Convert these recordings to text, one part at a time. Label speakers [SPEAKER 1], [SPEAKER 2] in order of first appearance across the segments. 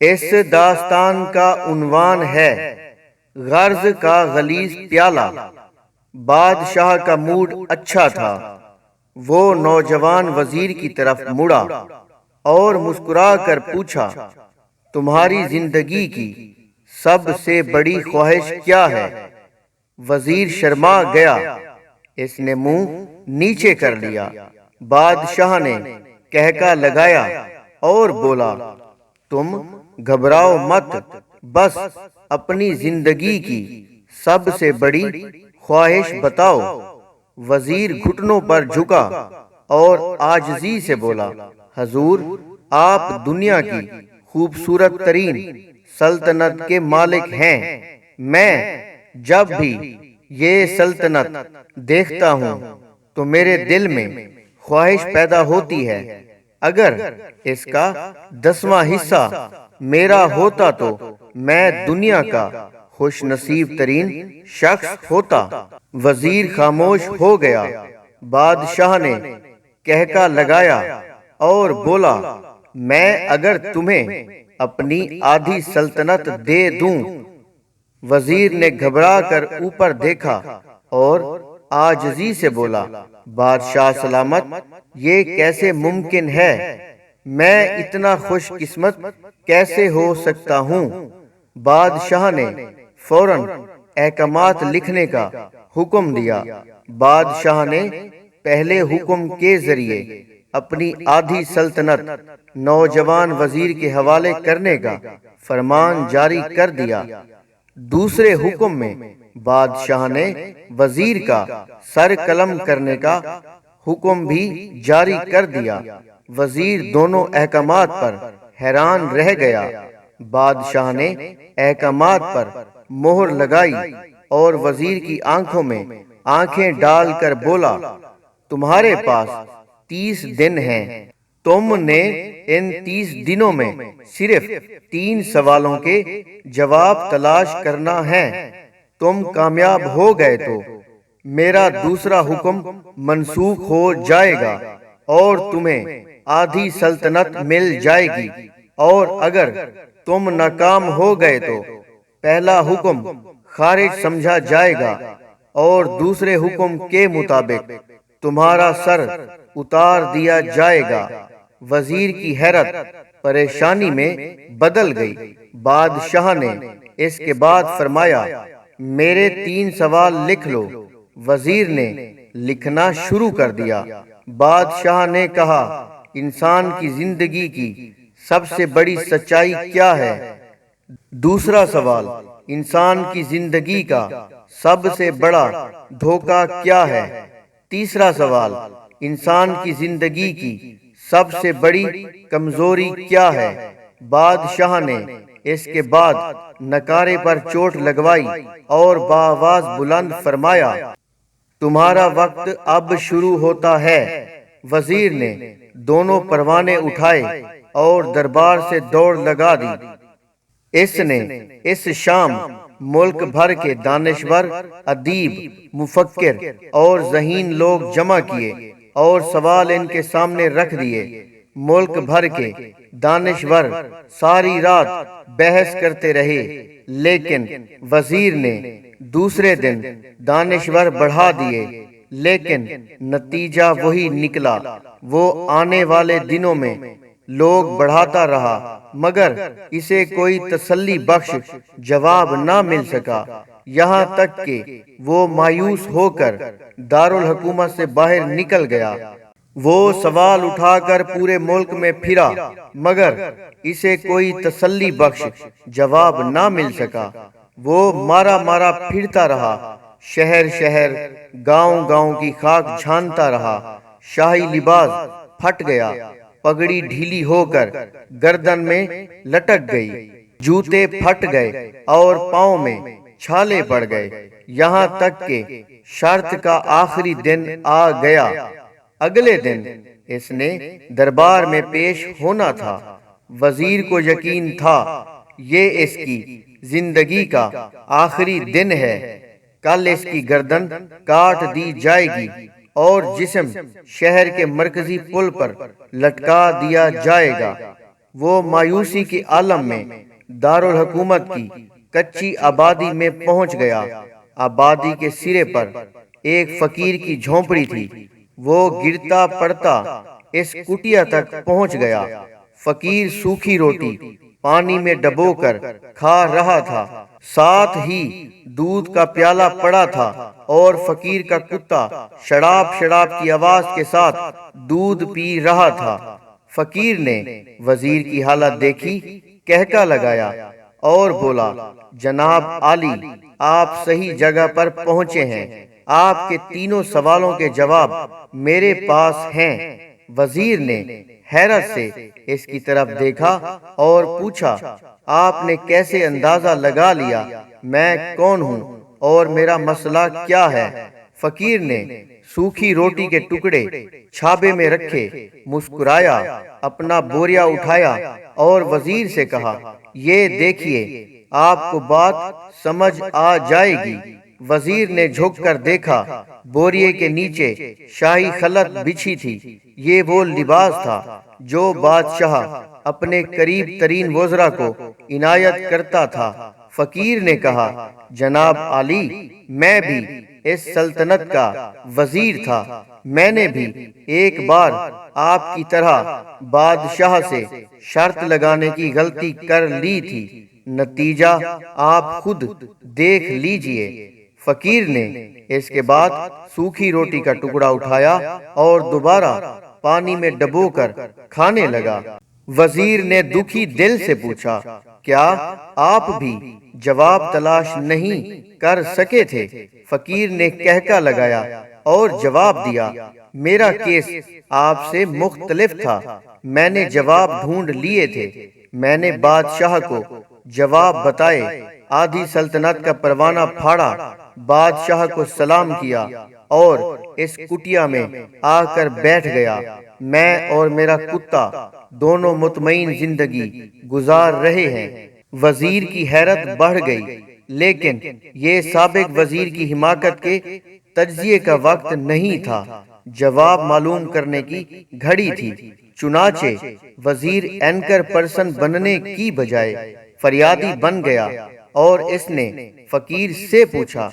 [SPEAKER 1] اس داستان کا عنوان ہے غرض کا غلیظ پیالہ۔ بادشاہ کا موڈ اچھا تھا۔ وہ نوجوان وزیر کی طرف مڑا اور مسکرا کر پوچھا، تمہاری زندگی کی سب سے بڑی خواہش کیا ہے؟ وزیر شرما گیا، اس نے منہ نیچے کر لیا۔ بادشاہ نے کہکا لگایا اور بولا، تم گھبراؤ مت، بس اپنی زندگی کی سب سے بڑی خواہش بتاؤ۔ وزیر گھٹنوں پر جھکا اور عاجزی سے بولا، حضور، آپ دنیا کی خوبصورت ترین سلطنت کے مالک ہیں۔ میں جب بھی یہ سلطنت دیکھتا ہوں تو میرے دل میں خواہش پیدا ہوتی ہے، اگر اس کا 10واں حصہ میرا ہوتا تو میں دنیا کا خوش نصیب ترین شخص ہوتا۔ وزیر خاموش ہو گیا۔ بادشاہ نے کہکا لگایا اور بولا، میں اگر تمہیں اپنی آدھی سلطنت دے دوں۔ وزیر نے گھبرا کر اوپر دیکھا اور عاجزی سے بولا، بادشاہ سلامت، یہ کیسے ممکن ہے؟ میں اتنا خوش قسمت کیسے ہو سکتا ہوں؟ بادشاہ نے فوراً احکامات لکھنے کا حکم دیا۔ بادشاہ نے پہلے حکم کے ذریعے اپنی آدھی سلطنت نوجوان وزیر کے حوالے کرنے کا فرمان جاری کر دیا۔ دوسرے حکم میں بادشاہ نے وزیر کا سر قلم کرنے کا حکم بھی جاری کر دیا۔ وزیر دونوں احکامات پر حیران رہ گیا۔ بادشاہ نے احکامات پر مہر لگائی اور وزیر کی آنکھوں میں آنکھیں ڈال کر بولا، تمہارے پاس 30 دن ہیں۔ تم نے ان 30 دنوں میں صرف 3 سوالوں کے جواب تلاش کرنا ہے۔ تم کامیاب ہو گئے تو میرا دوسرا حکم منسوخ ہو جائے گا اور تمہیں آدھی سلطنت مل جائے گی، اور اگر تم ناکام ہو گئے تو پہلا حکم خارج سمجھا جائے گا اور دوسرے حکم کے مطابق تمہارا سر اتار دیا جائے گا۔ وزیر کی حیرت پریشانی میں بدل گئی۔ بادشاہ نے اس کے بعد فرمایا، میرے 3 سوال لکھ لو۔ وزیر نے لکھنا شروع کر دیا۔ بادشاہ نے کہا، انسان کی زندگی کی سب سے بڑی سچائی کیا ہے؟ دوسرا سوال، انسان کی زندگی کا سب سے بڑا دھوکہ کیا ہے؟ تیسرا سوال، انسان کی زندگی کی سب سے بڑی کمزوری کیا ہے؟ بادشاہ نے اس کے بعد نکارے پر چوٹ لگوائی اور بآواز بلند فرمایا، تمہارا وقت اب شروع ہوتا ہے۔ وزیر نے دونوں پروانے اٹھائے اور دربار سے دوڑ لگا دی۔ اس نے اس شام ملک بھر کے دانشور، ادیب، مفکر اور ذہین لوگ جمع کیے اور سوال ان کے سامنے رکھ دیے۔ ملک بھر کے دانشور ساری رات بحث کرتے رہے، لیکن وزیر نے دوسرے دن دانشور بڑھا دیے، لیکن نتیجہ وہی نکلا۔ وہ آنے والے دنوں میں لوگ بڑھاتا رہا، مگر اسے کوئی تسلی بخش جواب نہ مل سکا، یہاں تک کہ وہ مایوس ہو کر دارالحکومت سے باہر نکل گیا۔ وہ سوال اٹھا کر پورے ملک میں پھرا، مگر اسے کوئی تسلی بخش جواب نہ مل سکا۔ وہ مارا مارا پھرتا رہا، شہر شہر، گاؤں گاؤں کی خاک چھانتا رہا۔ شاہی لباس پھٹ گیا، پگڑی ڈھیلی ہو کر گردن میں لٹک گئی، جوتے پھٹ گئے اور پاؤں میں چھالے پڑ گئے، یہاں تک کہ شرط کا آخری دن آ گیا۔ اگلے دن اس نے دربار میں پیش ہونا تھا۔ وزیر کو یقین تھا یہ اس کی زندگی کا آخری دن ہے، کل اس کی گردن کاٹ دی جائے گی اور جسم شہر کے مرکزی پل پر لٹکا دیا جائے گا۔ وہ مایوسی کے عالم میں دارالحکومت کی کچی آبادی میں پہنچ گیا۔ آبادی کے سرے پر ایک فقیر کی جھونپڑی تھی۔ وہ گرتا پڑتا اس کٹیا تک پہنچ گیا۔ فقیر سوکھی روٹی پانی میں ڈبو کر کھا رہا تھا، ساتھ ہی دودھ کا پیالہ پڑا تھا، اور فقیر کا کتا شڑاب شڑاب کی آواز کے ساتھ دودھ پی رہا تھا۔ فقیر نے وزیر کی حالت دیکھی، کہکا لگایا اور بولا، جناب عالی، آپ صحیح جگہ پر پہنچے ہیں۔ آپ کے تینوں سوالوں کے جواب میرے پاس ہیں۔ وزیر نے حیرت سے اس کی طرف دیکھا اور پوچھا، آپ نے کیسے اندازہ لگا لیا میں کون ہوں اور میرا مسئلہ کیا ہے؟ فقیر نے سوکھی روٹی کے ٹکڑے چھابے میں رکھے، مسکرایا، اپنا بوریا اٹھایا اور وزیر سے کہا، یہ دیکھیے، آپ کو بات سمجھ آ جائے گی۔ وزیر نے جھک کر دیکھا، بوریے کے نیچے شاہی خلعت بچھی تھی۔ یہ وہ لباس تھا جو بادشاہ اپنے قریب ترین وزراء کو عنایت کرتا تھا۔ فقیر نے کہا، جناب عالی، میں بھی اس سلطنت کا وزیر تھا۔ میں نے بھی ایک بار آپ کی طرح بادشاہ سے شرط لگانے کی غلطی کر لی تھی، نتیجہ آپ خود دیکھ لیجئے۔ فقیر نے اس کے بعد سوکھی روٹی کا ٹکڑا اٹھایا اور دوبارہ پانی میں ڈبو کر کھانے لگا۔ وزیر نے دکھی دل سے پوچھا، کیا آپ بھی جواب تلاش نہیں کر سکے تھے؟ فقیر نے کہکا لگایا اور جواب دیا، میرا کیس آپ سے مختلف تھا۔ میں نے جواب ڈھونڈ لیے تھے۔ میں نے بادشاہ کو جواب بتائے، آدھی سلطنت کا پروانہ پھاڑا، بادشاہ کو سلام کیا اور اس کٹیا میں آ کر بیٹھ گیا۔ میں اور میرا کتا دونوں مطمئن زندگی گزار رہے ہیں۔ وزیر کی حیرت بڑھ گئی، لیکن یہ سابق وزیر کی حماقت کے تجزیے کا وقت نہیں تھا، جواب معلوم کرنے کی گھڑی تھی۔ چنانچہ وزیر اینکر پرسن بننے کی بجائے فریادی بن گیا اور اس نے فقیر سے پوچھا،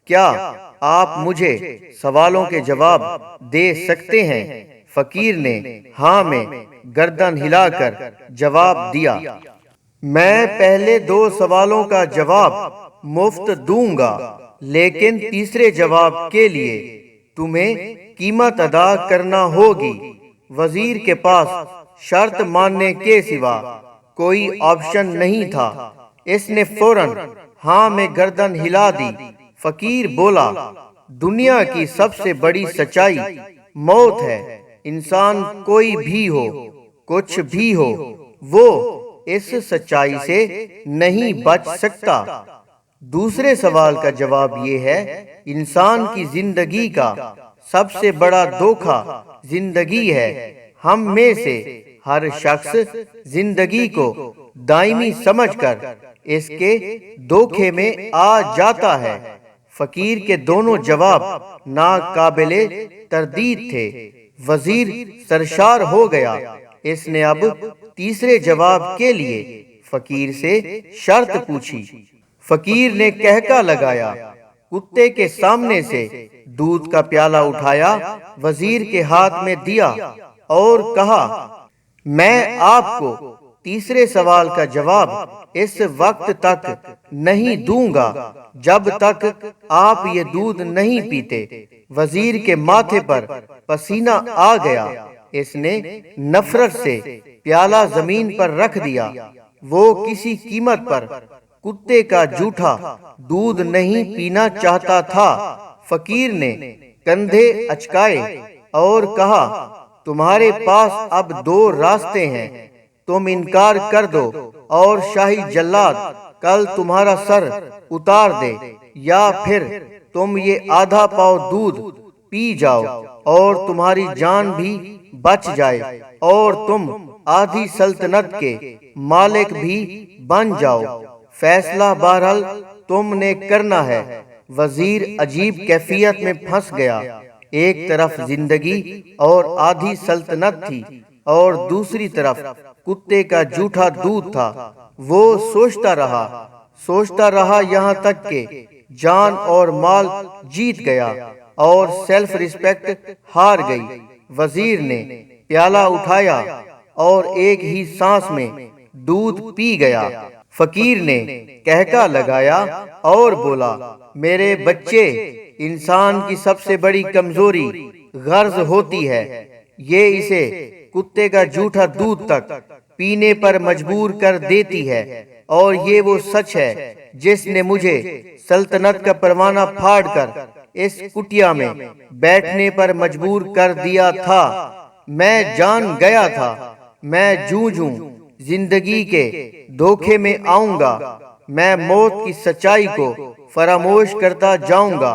[SPEAKER 1] کیا آپ مجھے سوالوں کے جواب دے سکتے ہیں؟ فقیر نے ہاں میں گردن ہلا کر جواب دیا، میں پہلے دو سوالوں کا جواب مفت دوں گا، لیکن تیسرے جواب کے لیے تمہیں قیمت ادا کرنا ہوگی۔ وزیر کے پاس شرط ماننے کے سوا کوئی آپشن نہیں تھا۔ اس نے فوراً ہاں میں گردن ہلا دی۔ فقیر بولا، دنیا کی سب سے بڑی سچائی موت ہے۔ انسان کوئی بھی ہو، کچھ بھی ہو، وہ اس سچائی سے نہیں بچ سکتا۔ دوسرے سوال کا جواب یہ ہے، انسان کی زندگی کا سب سے بڑا دھوکہ زندگی ہے۔ ہم میں سے ہر شخص زندگی کو دائمی سمجھ کر اس کے دھوکے میں آ جاتا ہے۔ فقیر کے دونوں جواب ناقابل تردید تھے۔ وزیر سرشار ہو گیا۔ اس نے اب تیسرے جواب کے لیے فقیر سے شرط پوچھی۔ فقیر نے کہکا لگایا، کتے کے سامنے سے دودھ کا پیالہ اٹھایا، وزیر کے ہاتھ میں دیا اور کہا، میں آپ کو تیسرے سوال کا جواب اس وقت تک نہیں دوں گا جب تک آپ یہ دودھ نہیں پیتے۔ وزیر کے ماتھے پر پسینہ آ گیا۔ اس نے نفرت سے پیالہ زمین پر رکھ دیا۔ وہ کسی قیمت پر کتے کا جھوٹا دودھ نہیں پینا چاہتا تھا۔ فقیر نے کندھے اچکائے اور کہا، تمہارے پاس اب دو راستے ہیں، تم انکار کر دو اور شاہی جلاد کل تمہارا سر اتار دے، یا پھر تم یہ آدھا پاؤ دودھ پی جاؤ اور تمہاری جان بھی بچ جائے اور تم آدھی سلطنت کے مالک بھی بن جاؤ۔ فیصلہ بہرحال تم نے کرنا ہے۔ وزیر عجیب کیفیت میں پھنس گیا۔ ایک طرف زندگی اور آدھی سلطنت تھی اور دوسری طرف کتے کا جھوٹا دودھ تھا۔ وہ سوچتا رہا یہاں تک کہ جان اور مال جیت گیا اور سیلف ریسپیکٹ ہار گئی۔ وزیر نے پیالہ اٹھایا اور ایک ہی سانس میں دودھ پی گیا۔ فقیر نے کہکا لگایا اور بولا، میرے بچے، انسان کی سب سے بڑی کمزوری غرض ہوتی ہے۔ یہ اسے کتے کا جھوٹا دودھ تک پینے پر مجبور کر دیتی ہے، اور یہ وہ سچ ہے جس نے مجھے سلطنت کا پروانہ پھاڑ کر اس کٹیا میں بیٹھنے پر مجبور کر دیا تھا۔ میں جان گیا تھا میں جوں زندگی کے دھوکے میں آؤں گا، میں موت کی سچائی کو فراموش کرتا جاؤں گا،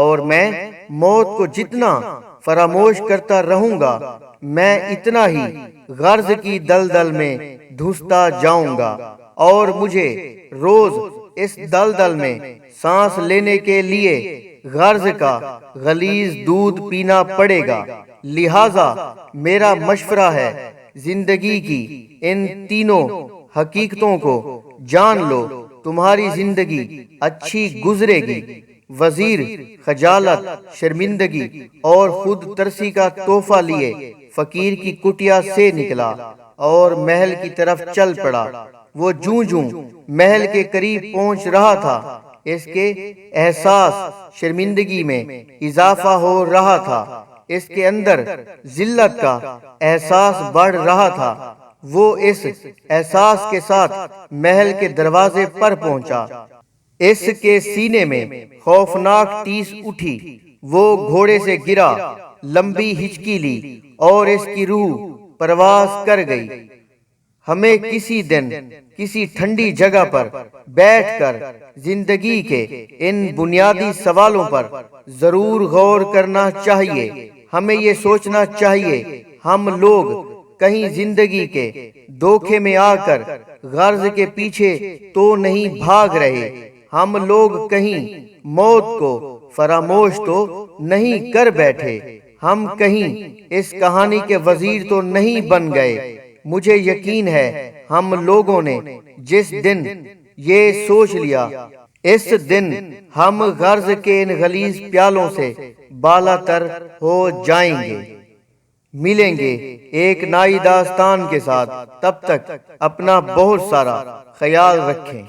[SPEAKER 1] اور میں موت کو جتنا فراموش کرتا رہوں گا، میں اتنا ہی غرض کی دلدل میں دھستا جاؤں گا، اور مجھے روز اس دلدل میں سانس لینے کے لیے غرض کا غلیظ دودھ پینا پڑے گا۔ لہذا میرا مشورہ ہے، زندگی کی ان تینوں حقیقتوں کو جان لو، تمہاری زندگی اچھی گزرے گی۔ وزیر خجالت، شرمندگی اور خود ترسی کا تحفہ لیے فقیر کی کٹیا سے نکلا اور محل کی طرف چل پڑا۔ وہ جوں محل کے قریب پہنچ رہا تھا، اس کے احساس شرمندگی میں اضافہ ہو رہا تھا، اس کے اندر ذلت کا احساس بڑھ رہا تھا۔ وہ اس احساس کے ساتھ محل کے دروازے پر پہنچا۔ اس کے سینے میں خوفناک ٹیس اٹھی، وہ گھوڑے سے گرا، لمبی ہچکی لی اور اس کی روح پرواز کر گئی۔ ہمیں کسی دن کسی ٹھنڈی جگہ پر بیٹھ کر زندگی کے ان بنیادی سوالوں پر ضرور غور کرنا چاہیے۔ ہمیں یہ سوچنا چاہیے، ہم لوگ کہیں زندگی کے دھوکے میں آ کر غرض کے پیچھے تو نہیں بھاگ رہے، ہم لوگ کہیں موت کو فراموش تو نہیں کر بیٹھے، ہم کہیں اس کہانی کے وزیر تو نہیں بن گئے۔ مجھے یقین ہے ہم لوگوں نے جس دن یہ سوچ لیا، اس دن ہم غرض کے ان غلیظ پیالوں سے بالا تر ہو جائیں گے۔ ملیں گے ایک نئی داستان کے ساتھ، تب تک اپنا بہت سارا خیال رکھیں۔